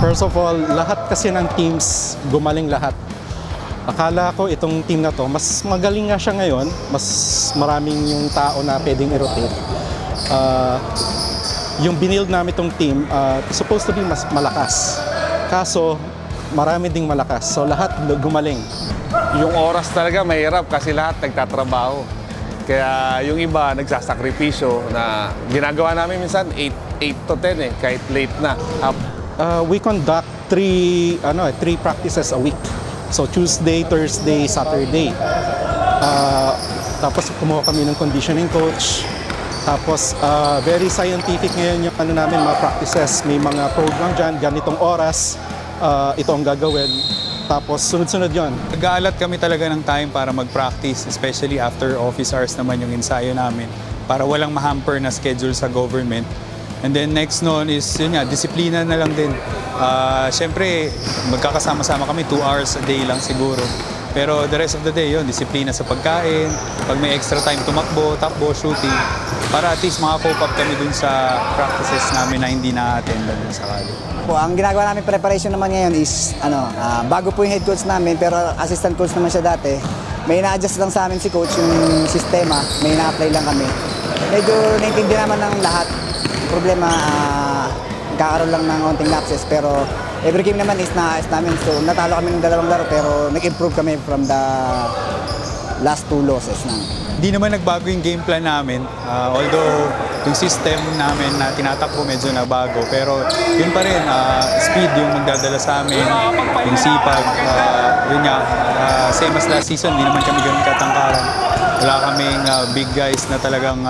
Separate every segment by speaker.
Speaker 1: First of all, lahat kasi ng teams gumaling lahat. Akala ko itong team na to, mas magaling nga siya ngayon, mas maraming yung tao na pwedeng i-rotate. Yung binild namin itong team, supposed to be mas malakas. Kaso, marami ding malakas. So lahat gumaling.
Speaker 2: Yung oras talaga mahirap kasi lahat nagtatrabaho. Kaya yung iba nagsasakripisyo na ginagawa namin minsan 8 to 10 kahit late na.
Speaker 1: We conduct three practices a week. So Tuesday, Thursday, Saturday. Tapos kumuha kami ng conditioning coach. Tapos very scientific ngayon yung namin mga practices. May mga program dyan, ganitong oras, ito ang gagawin. Tapos sunod-sunod yon.
Speaker 3: Nag-aalat kami talaga ng time para mag-practice, especially after office hours naman yung ensayo namin, para walang ma-hamper na schedule sa government. And then next noon is, yun nga, disiplina na lang din. Siyempre, magkakasama-sama kami 2 hours a day lang siguro. Pero the rest of the day, yun, disiplina sa pagkain, pag may extra time tumakbo, takbo, shooting, para at least maka-cope up kami dun sa practices namin na hindi na-attendan dun sakali.
Speaker 4: Ang ginagawa namin preparation naman ngayon is, bago po yung head coach namin, pero assistant coach naman siya dati. May na-adjust lang sa amin si coach yung sistema, may na-apply lang kami. Medyo naintindihan naman ng lahat. Problema, kakaroon lang ng konting lapses, pero every game naman is na-ayos namin. So natalo kami ng 2 laro, pero nag-improve kami from the last 2 losses na.
Speaker 3: Hindi naman nagbago yung game plan namin, although yung system namin na tinatakbo medyo nabago, pero yun pa rin, speed yung magdadala sa amin, yung sipag, yun nga, same as last season, hindi naman kami ganun katangkaran. Wala kaming big guys na talagang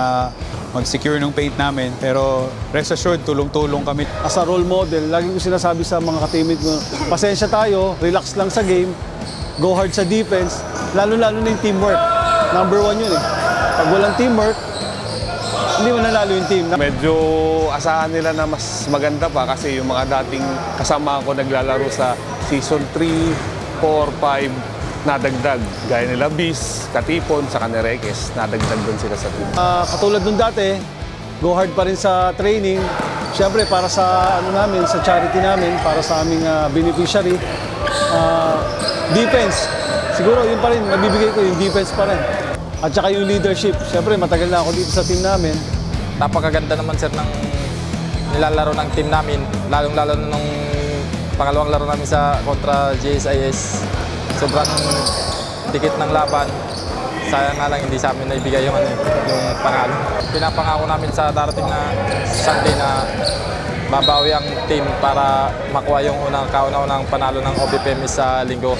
Speaker 3: mag-secure ng paint namin, pero rest assured, tulong-tulong kami.
Speaker 5: As a role model, lagi ko sinasabi sa mga ka-teammate mo, pasensya tayo, relax lang sa game, go hard sa defense, lalo-lalo na yung teamwork. Number 1 yun eh. Pag walang teamwork, hindi mo nanalo yung team.
Speaker 2: Medyo asahan nila na mas maganda pa kasi yung mga dating kasama ko naglalaro sa season 3, 4, 5, nadagdag. Gaya nila Bis, Katipon, sa Canereques, nadagdag doon sila sa team.
Speaker 5: Katulad nung dati, go hard pa rin sa training. Siyempre, para sa namin, sa charity namin, para sa aming beneficiary. Defense, siguro yun pa rin, nabibigay ko yung defense pa rin. At saka yung leadership. Siyempre, matagal na ako dito sa team namin.
Speaker 6: Napakaganda naman, sir, ng nilalaro ng team namin. Lalong-lalo nung pangalawang laro namin sa kontra GSIS. Sobrang dikit ng laban. Sayang nga lang hindi sa amin naibigay yung panalo. Pinapangako namin sa darating na Sunday na babawi ang team para makuha yung kauna-unang panalo ng OBPM sa linggo.